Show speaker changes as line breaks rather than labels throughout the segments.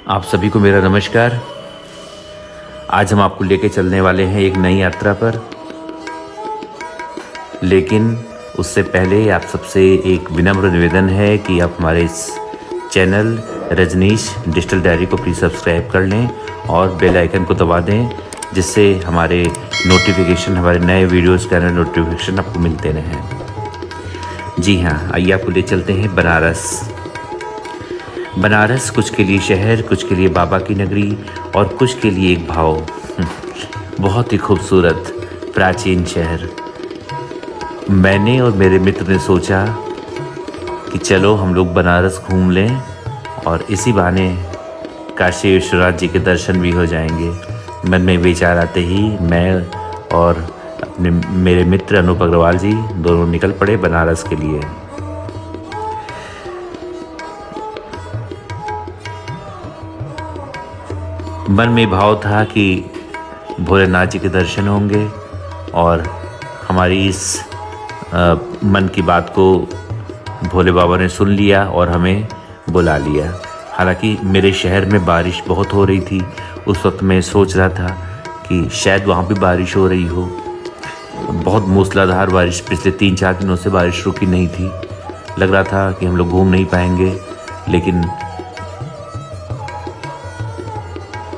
आप सभी को मेरा नमस्कार। आज हम आपको लेके चलने वाले हैं एक नई यात्रा पर, लेकिन उससे पहले आप सबसे एक विनम्र निवेदन है कि आप हमारे इस चैनल रजनीश डिजिटल डायरी को प्लीज़ सब्सक्राइब कर लें और बेल आइकन को दबा दें, जिससे हमारे नोटिफिकेशन, हमारे नए वीडियोस का नोटिफिकेशन आपको मिलते रहें। जी हाँ, आइए आपको ले चलते हैं बनारस। बनारस कुछ के लिए शहर, कुछ के लिए बाबा की नगरी और कुछ के लिए एक भाव। बहुत ही खूबसूरत प्राचीन शहर। मैंने और मेरे मित्र ने सोचा कि चलो हम लोग बनारस घूम लें और इसी बहाने काशी विश्वनाथ जी के दर्शन भी हो जाएंगे। मन में विचार आते ही मैं और मेरे मित्र अनूप अग्रवाल जी दोनों निकल पड़े बनारस के लिए। मन में भाव था कि भोलेनाथ जी के दर्शन होंगे और हमारी इस मन की बात को भोले बाबा ने सुन लिया और हमें बुला लिया। हालांकि मेरे शहर में बारिश बहुत हो रही थी। उस वक्त मैं सोच रहा था कि शायद वहाँ भी बारिश हो रही हो। बहुत मूसलाधार बारिश, पिछले 3-4 दिनों से बारिश रुकी नहीं थी। लग रहा था कि हम लोग घूम नहीं पाएंगे, लेकिन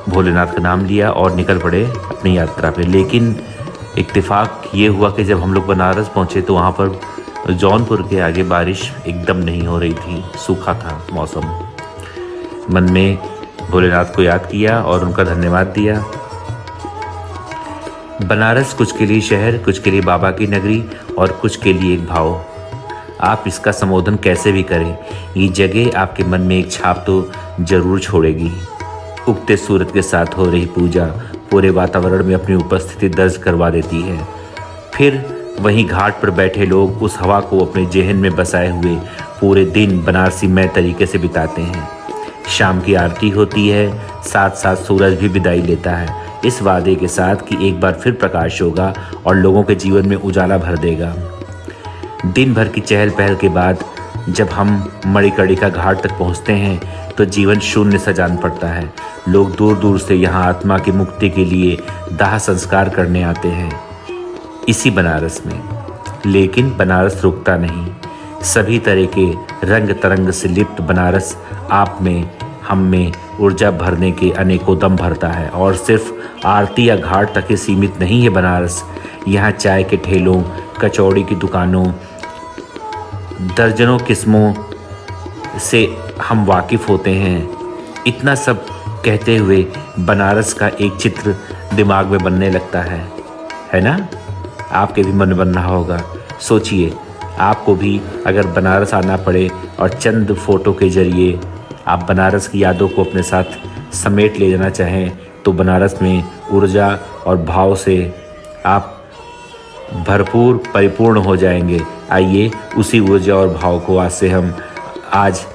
भोलेनाथ का नाम लिया और निकल पड़े अपनी यात्रा पे। लेकिन इत्तेफाक ये हुआ कि जब हम लोग बनारस पहुँचे तो वहाँ पर जौनपुर के आगे बारिश एकदम नहीं हो रही थी, सूखा था मौसम। मन में भोलेनाथ को याद किया और उनका धन्यवाद दिया। बनारस कुछ के लिए शहर, कुछ के लिए बाबा की नगरी और कुछ के लिए एक भाव। आप इसका संबोधन कैसे भी करें, ये जगह आपके मन में एक छाप तो जरूर छोड़ेगी। उगते सूरज के साथ हो रही पूजा पूरे वातावरण में अपनी उपस्थिति दर्ज करवा देती है। फिर वहीं घाट पर बैठे लोग उस हवा को अपने जेहन में बसाए हुए पूरे दिन बनारसी मय तरीके से बिताते हैं। शाम की आरती होती है, साथ साथ सूरज भी विदाई लेता है, इस वादे के साथ कि एक बार फिर प्रकाश होगा और लोगों के जीवन में उजाला भर देगा। दिन भर की चहल पहल के बाद जब हम मणिकर्णिका का घाट तक पहुंचते हैं तो जीवन शून्य सा जान पड़ता है। लोग दूर दूर से यहाँ आत्मा की मुक्ति के लिए दाह संस्कार करने आते हैं इसी बनारस में। लेकिन बनारस रुकता नहीं। सभी तरह के रंग तरंग से लिप्त बनारस आप में, हम में ऊर्जा भरने के अनेकों दम भरता है। और सिर्फ आरती या घाट तक ही सीमित नहीं है बनारस। यहाँ चाय के ठेलों, कचौड़ी की दुकानों, दर्जनों किस्मों से हम वाकिफ़ होते हैं। इतना सब कहते हुए बनारस का एक चित्र दिमाग में बनने लगता है ना? आपके भी मन में बन रहा होगा। सोचिए, आपको भी अगर बनारस आना पड़े और चंद फोटो के जरिए आप बनारस की यादों को अपने साथ समेट ले जाना चाहें तो बनारस में ऊर्जा और भाव से आप भरपूर परिपूर्ण हो जाएंगे। आइए उसी ऊर्जा और भाव को आज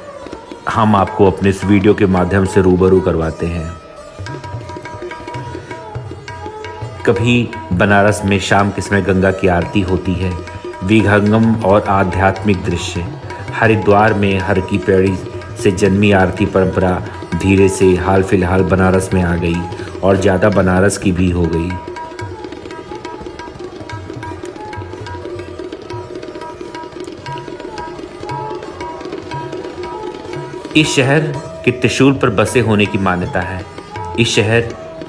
हम आपको अपने इस वीडियो के माध्यम से रूबरू करवाते हैं। कभी बनारस में शाम के समय गंगा की आरती होती है। विहंगम और आध्यात्मिक दृश्य। हरिद्वार में हर की पैड़ी से जन्मी आरती परंपरा धीरे से हाल फिलहाल बनारस में आ गई और ज़्यादा बनारस की भी हो गई। इस शहर के त्रिशूल पर बसे होने की मान्यता है। इस शहर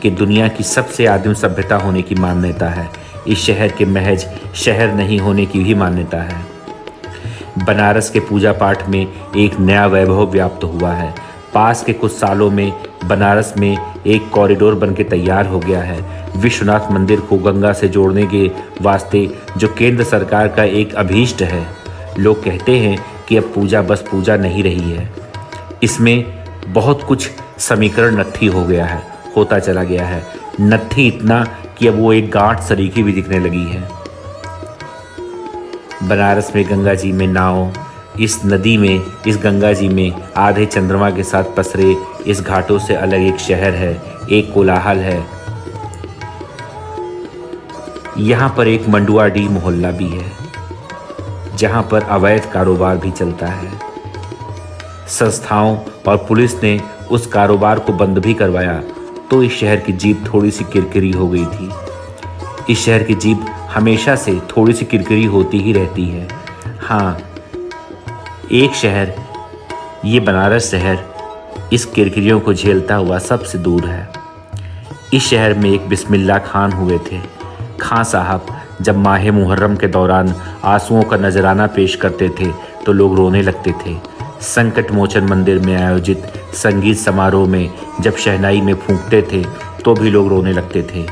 के दुनिया की सबसे आदिम सभ्यता होने की मान्यता है। इस शहर के महज शहर नहीं होने की भी मान्यता है। बनारस के पूजा पाठ में एक नया वैभव व्याप्त हुआ है। पास के कुछ सालों में बनारस में एक कॉरिडोर बनके तैयार हो गया है। विश्वनाथ मंदिर को गंगा से जोड़ने के वास्ते जो केंद्र सरकार का एक अभीष्ट है। लोग कहते हैं कि अब पूजा बस पूजा नहीं रही है, इसमें बहुत कुछ समीकरण नत्थी हो गया है, होता चला गया है। नत्थी इतना कि अब वो एक गांठ सरीखी भी दिखने लगी है। बनारस में गंगा जी में नाव, इस नदी में, इस गंगा जी में आधे चंद्रमा के साथ पसरे इस घाटों से अलग एक शहर है, एक कोलाहल है। यहाँ पर एक मंडुआडीह मोहल्ला भी है, जहाँ पर अवैध कारोबार भी चलता है। संस्थाओं और पुलिस ने उस कारोबार को बंद भी करवाया तो इस शहर की जीभ थोड़ी सी किरकिरी हो गई थी। इस शहर की जीभ हमेशा से थोड़ी सी किरकिरी होती ही रहती है। हाँ, एक शहर, ये बनारस शहर, इस किरकिरियों को झेलता हुआ सबसे दूर है। इस शहर में एक बिस्मिल्लाह खान हुए थे। खां साहब जब माह मुहर्रम के दौरान आंसुओं का नजराना पेश करते थे तो लोग रोने लगते थे। संकट मोचन मंदिर में आयोजित संगीत समारोह में जब शहनाई में फूंकते थे तो भी लोग रोने लगते थे।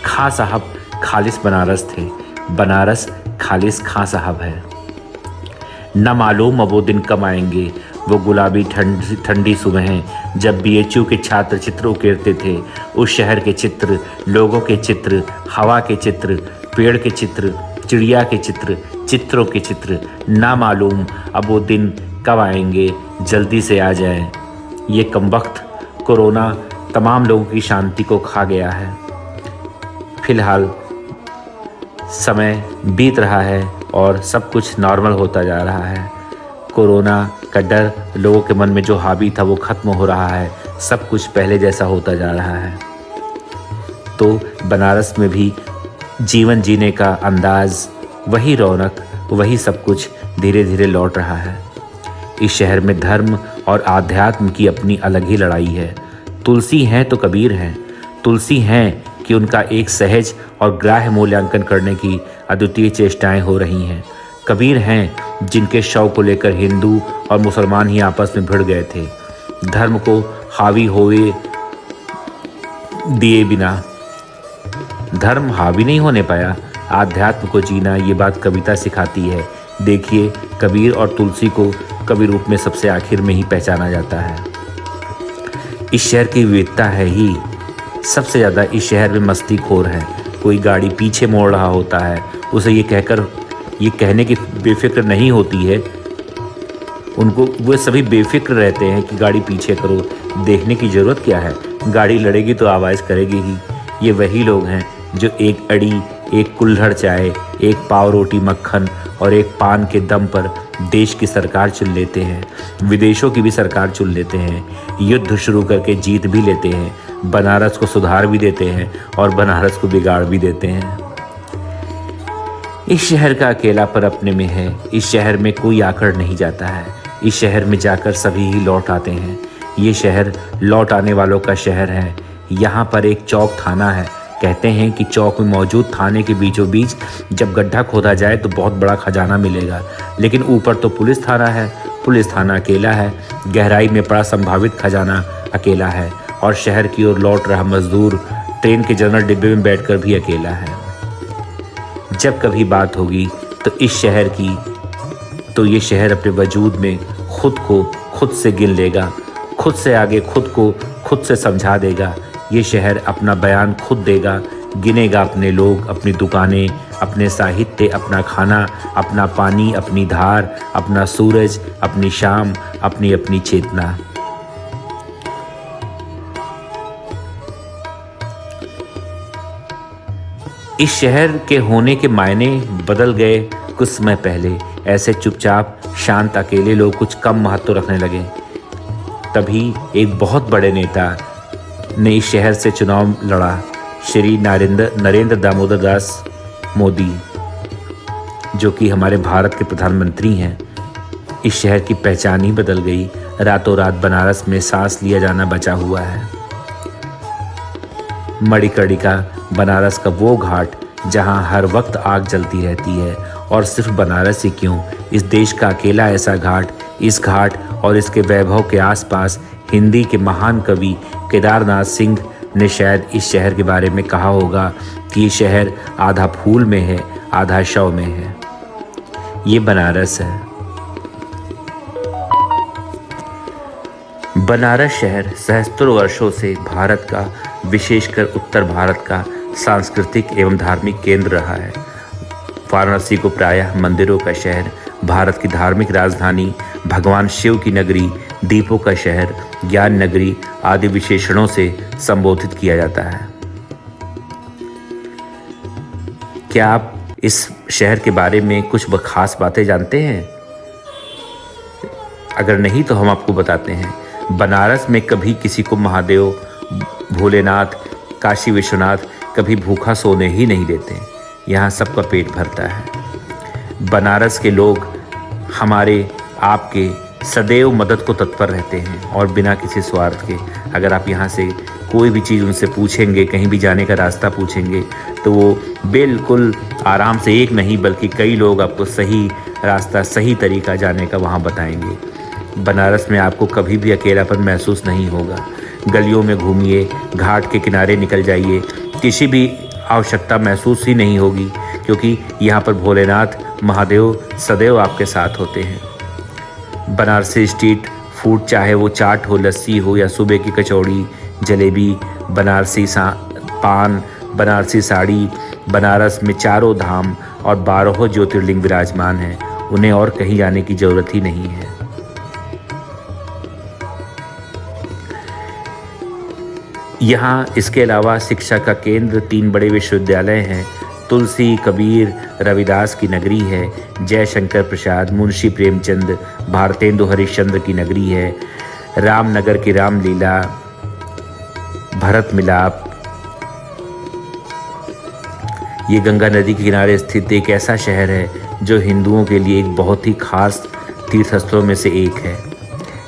खां साहब खालिस बनारस थे, बनारस खालिस खां साहब है। न मालूम अब वो दिन कब आएंगे, वो गुलाबी ठंडी सुबहें जब बीएचयू के छात्र चित्र उकेरते थे। उस शहर के चित्र, लोगों के चित्र, हवा के चित्र, पेड़ के चित्र, चिड़िया के चित्र, चित्रों के चित्र। ना मालूम अब वो दिन कब आएंगे, जल्दी से आ जाए। ये कमबख्त कोरोना तमाम लोगों की शांति को खा गया है। फिलहाल समय बीत रहा है और सब कुछ नॉर्मल होता जा रहा है। कोरोना का डर लोगों के मन में जो हावी था वो ख़त्म हो रहा है। सब कुछ पहले जैसा होता जा रहा है। तो बनारस में भी जीवन जीने का अंदाज, वही रौनक, वही सब कुछ धीरे धीरे लौट रहा है। इस शहर में धर्म और आध्यात्म की अपनी अलग ही लड़ाई है। तुलसी हैं तो कबीर हैं। तुलसी हैं कि उनका एक सहज और ग्राह्य मूल्यांकन करने की अद्वितीय चेष्टाएं हो रही हैं। कबीर हैं जिनके शव को लेकर हिंदू और मुसलमान ही आपस में भिड़ गए थे, धर्म को हावी होए दिए बिना। धर्म हावी नहीं होने पाया, आध्यात्म को जीना, ये बात कविता सिखाती है। देखिए, कबीर और तुलसी को कवि रूप में सबसे आखिर में ही पहचाना जाता है। इस शहर की विविधता है ही सबसे ज़्यादा। इस शहर में मस्तीखोर है। कोई गाड़ी पीछे मोड़ रहा होता है, उसे ये कहने की बेफिक्र नहीं होती है। उनको वो सभी बेफिक्र रहते हैं कि गाड़ी पीछे करो, देखने की ज़रूरत क्या है, गाड़ी लड़ेगी तो आवाज़ करेगी ही। ये वही लोग हैं जो एक अड़ी, एक कुल्हड़ चाय, एक पाव रोटी मक्खन और एक पान के दम पर देश की सरकार चुन लेते हैं, विदेशों की भी सरकार चुन लेते हैं, युद्ध शुरू करके जीत भी लेते हैं, बनारस को सुधार भी देते हैं और बनारस को बिगाड़ भी देते हैं। इस शहर का अकेलापन अपने में है। इस शहर में कोई आकर नहीं जाता है। इस शहर में जाकर सभी ही लौट आते हैं। ये शहर लौट आने वालों का शहर है। यहाँ पर एक चौक थाना है। कहते हैं कि चौक में मौजूद थाने के बीचों बीच जब गड्ढा खोदा जाए तो बहुत बड़ा खजाना मिलेगा, लेकिन ऊपर तो पुलिस थाना है। पुलिस थाना अकेला है, गहराई में पड़ा संभावित खजाना अकेला है और शहर की ओर लौट रहा मजदूर ट्रेन के जनरल डिब्बे में बैठकर भी अकेला है। जब कभी बात होगी तो इस शहर की, तो ये शहर अपने वजूद में खुद को खुद से गिन लेगा, खुद से आगे खुद को खुद से समझा देगा। ये शहर अपना बयान खुद देगा, गिनेगा अपने लोग, अपनी दुकानें, अपने साहित्य, अपना खाना, अपना पानी, अपनी धार, अपना सूरज, अपनी शाम, अपनी अपनी चेतना। इस शहर के होने के मायने बदल गए कुछ समय पहले। ऐसे चुपचाप शांत अकेले लोग कुछ कम महत्व रखने लगे। तभी एक बहुत बड़े नेता ने इस शहर से चुनाव लड़ा, श्री नरेंद्र दामोदर दास मोदी, जो कि हमारे भारत के प्रधानमंत्री हैं। इस शहर की पहचान ही बदल गई। रातों रात बनारस में सांस लिया जाना बचा हुआ है। मणिकर्णी का बनारस का वो घाट जहां हर वक्त आग जलती रहती है, और सिर्फ बनारस ही क्यों, इस देश का अकेला ऐसा घाट, इस घाट और इसके वैभव के आसपास हिंदी के महान कवि केदारनाथ सिंह ने शायद इस शहर के बारे में कहा होगा कि ये शहर आधा फूल में है, आधा शव में है। ये बनारस है। बनारस शहर सहस्त्रों वर्षों से भारत का, विशेषकर उत्तर भारत का सांस्कृतिक एवं धार्मिक केंद्र रहा है। वाराणसी को प्रायः मंदिरों का शहर, भारत की धार्मिक राजधानी, भगवान शिव की नगरी, दीपों का शहर, ज्ञान नगरी आदि विशेषणों से संबोधित किया जाता है। क्या आप इस शहर के बारे में कुछ खास बातें जानते हैं? अगर नहीं तो हम आपको बताते हैं। बनारस में कभी किसी को महादेव, भोलेनाथ, काशी विश्वनाथ कभी भूखा सोने ही नहीं देते। यहाँ सबका पेट भरता है। बनारस के लोग हमारे आपके सदैव मदद को तत्पर रहते हैं और बिना किसी स्वार्थ के। अगर आप यहाँ से कोई भी चीज़ उनसे पूछेंगे, कहीं भी जाने का रास्ता पूछेंगे, तो वो बिल्कुल आराम से एक नहीं बल्कि कई लोग आपको सही रास्ता, सही तरीका जाने का वहाँ बताएंगे। बनारस में आपको कभी भी अकेलापन महसूस नहीं होगा। गलियों में घूमिए, घाट के किनारे निकल जाइए, किसी भी आवश्यकता महसूस ही नहीं होगी, क्योंकि यहाँ पर भोलेनाथ, महादेव सदैव आपके साथ होते हैं। बनारसी स्ट्रीट फूड, चाहे वो चाट हो, लस्सी हो या सुबह की कचौड़ी, जलेबी, बनारसी पान, बनारसी साड़ी, बनारस में चारों धाम और 12 ज्योतिर्लिंग विराजमान हैं। उन्हें और कहीं जाने की ज़रूरत ही नहीं है। यहाँ इसके अलावा शिक्षा का केंद्र 3 बड़े विश्वविद्यालय हैं। तुलसी, कबीर, रविदास की नगरी है। जयशंकर प्रसाद, मुंशी प्रेमचंद, भारतेंदु हरिश्चंद्र की नगरी है। रामनगर की रामलीला, भरत मिलाप। ये गंगा नदी के किनारे स्थित एक ऐसा शहर है जो हिंदुओं के लिए एक बहुत ही खास तीर्थस्थलों में से एक है।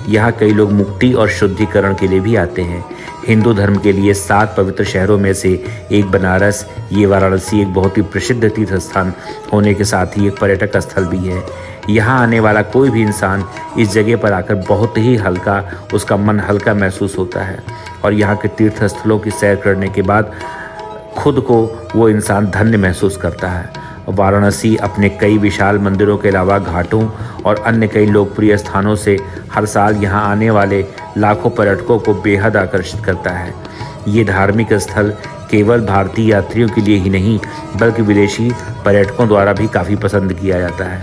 यहाँ कई लोग मुक्ति और शुद्धिकरण के लिए भी आते हैं। हिंदू धर्म के लिए 7 पवित्र शहरों में से एक बनारस, ये वाराणसी एक बहुत ही प्रसिद्ध तीर्थ स्थान होने के साथ ही एक पर्यटक स्थल भी है। यहाँ आने वाला कोई भी इंसान इस जगह पर आकर बहुत ही हल्का, उसका मन हल्का महसूस होता है और यहाँ के तीर्थ स्थलों की सैर करने के बाद खुद को वो इंसान धन्य महसूस करता है। वाराणसी अपने कई विशाल मंदिरों के अलावा घाटों और अन्य कई लोकप्रिय स्थानों से हर साल यहाँ आने वाले लाखों पर्यटकों को बेहद आकर्षित करता है। ये धार्मिक स्थल केवल भारतीय यात्रियों के लिए ही नहीं बल्कि विदेशी पर्यटकों द्वारा भी काफ़ी पसंद किया जाता है।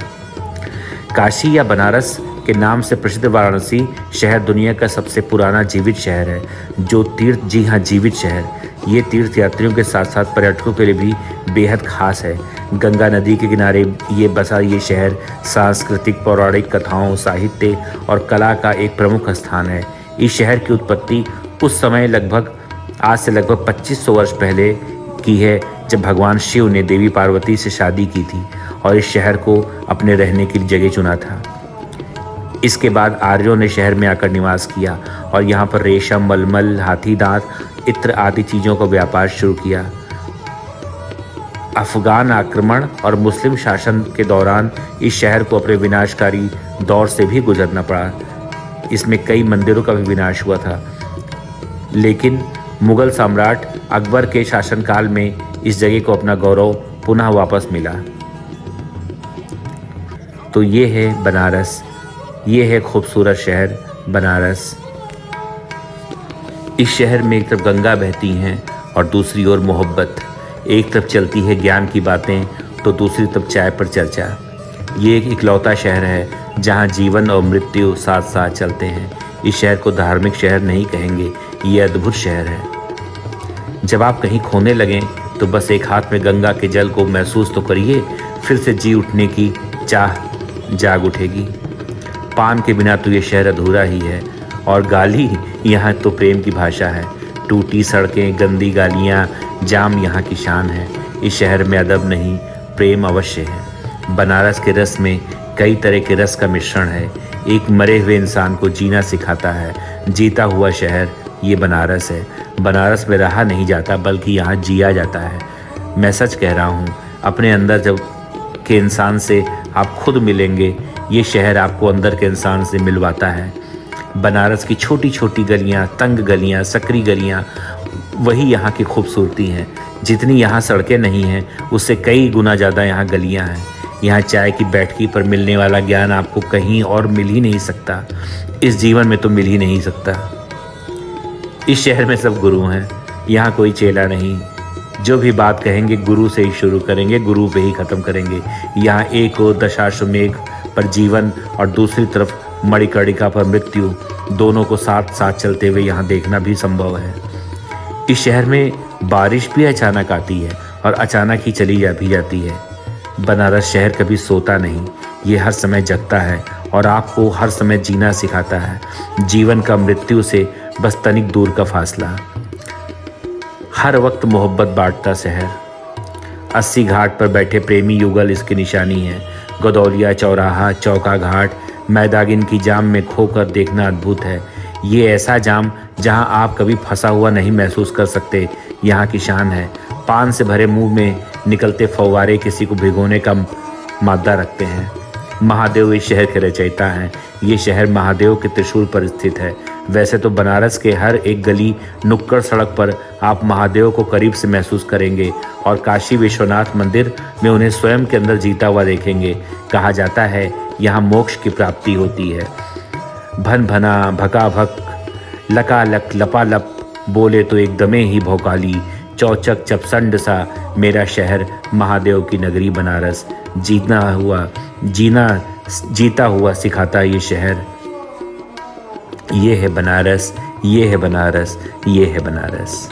काशी या बनारस के नाम से प्रसिद्ध वाराणसी शहर दुनिया का सबसे पुराना जीवित शहर है, जो जीवित शहर। ये तीर्थ यात्रियों के साथ साथ पर्यटकों के लिए भी बेहद खास है। गंगा नदी के किनारे ये बसा ये शहर सांस्कृतिक, पौराणिक कथाओं, साहित्य और कला का एक प्रमुख स्थान है। इस शहर की उत्पत्ति उस समय आज से लगभग 2500 वर्ष पहले की है, जब भगवान शिव ने देवी पार्वती से शादी की थी और इस शहर को अपने रहने की जगह चुना था। इसके बाद आर्यों ने शहर में आकर निवास किया और यहाँ पर रेशम, मलमल, हाथी दांत, इत्र आदि चीज़ों का व्यापार शुरू किया। अफगान आक्रमण और मुस्लिम शासन के दौरान इस शहर को अपने विनाशकारी दौर से भी गुजरना पड़ा। इसमें कई मंदिरों का भी विनाश हुआ था, लेकिन मुगल सम्राट अकबर के शासनकाल में इस जगह को अपना गौरव पुनः वापस मिला। तो ये है बनारस, ये है खूबसूरत शहर बनारस। इस शहर में एक तरफ गंगा बहती हैं और दूसरी ओर मोहब्बत। एक तरफ चलती है ज्ञान की बातें तो दूसरी तरफ चाय पर चर्चा। ये एक इकलौता शहर है जहाँ जीवन और मृत्यु साथ साथ चलते हैं। इस शहर को धार्मिक शहर नहीं कहेंगे, ये अद्भुत शहर है। जब आप कहीं खोने लगें तो बस एक हाथ में गंगा के जल को महसूस तो करिए, फिर से जी उठने की चाह जाग उठेगी। पान के बिना तो ये शहर अधूरा ही है और गाली यहाँ तो प्रेम की भाषा है। टूटी सड़कें, गंदी गालियाँ, जाम यहाँ की शान है। इस शहर में अदब नहीं, प्रेम अवश्य है। बनारस के रस में कई तरह के रस का मिश्रण है। एक मरे हुए इंसान को जीना सिखाता है। जीता हुआ शहर ये बनारस है। बनारस में रहा नहीं जाता बल्कि यहाँ जिया जाता है। मैं सच कह रहा हूँ, अपने अंदर जब के इंसान से आप खुद मिलेंगे, ये शहर आपको अंदर के इंसान से मिलवाता है। बनारस की छोटी छोटी गलियाँ, तंग गलियाँ, सकरी गलियाँ, वही यहाँ की खूबसूरती हैं। जितनी यहाँ सड़कें नहीं हैं उससे कई गुना ज़्यादा यहाँ गलियाँ हैं। यहाँ चाय की बैठकी पर मिलने वाला ज्ञान आपको कहीं और मिल ही नहीं सकता, इस जीवन में तो मिल ही नहीं सकता। इस शहर में सब गुरु हैं, यहाँ कोई चेला नहीं। जो भी बात कहेंगे गुरु से ही शुरू करेंगे, गुरु पे ही ख़त्म करेंगे। यहाँ एक ओर दशाश्वमेघ पर जीवन और दूसरी तरफ मणिकर्णिका पर मृत्यु, दोनों को साथ साथ चलते हुए यहाँ देखना भी संभव है। इस शहर में बारिश भी अचानक आती है और अचानक ही चली भी जाती है। बनारस शहर कभी सोता नहीं, ये हर समय जगता है और आपको हर समय जीना सिखाता है। जीवन का मृत्यु से बस तनिक दूर का फासला। हर वक्त मोहब्बत बांटता शहर। 80 घाट पर बैठे प्रेमी युगल इसकी निशानी है। गदौलिया चौराहा, चौका घाट, मैदागिन की जाम में खोकर देखना अद्भुत है। ये ऐसा जाम जहां आप कभी फंसा हुआ नहीं महसूस कर सकते, यहाँ की शान है। पान से भरे मुंह में निकलते फव्वारे किसी को भिगोने का मादा रखते हैं। महादेव इस शहर के रचयिता हैं। ये शहर महादेव के त्रिशूल पर स्थित है। वैसे तो बनारस के हर एक गली नुक्कड़ सड़क पर आप महादेव को करीब से महसूस करेंगे और काशी विश्वनाथ मंदिर में उन्हें स्वयं के अंदर जीता हुआ देखेंगे। कहा जाता है यहाँ मोक्ष की प्राप्ति होती है। भन भना भकाभक लकालक लपालप बोले तो एकदमे ही भौकाली, चौचक चपसंड सा मेरा शहर महादेव की नगरी बनारस। जीता हुआ सिखाता ये शहर। ये है बनारस, ये है बनारस, ये है बनारस।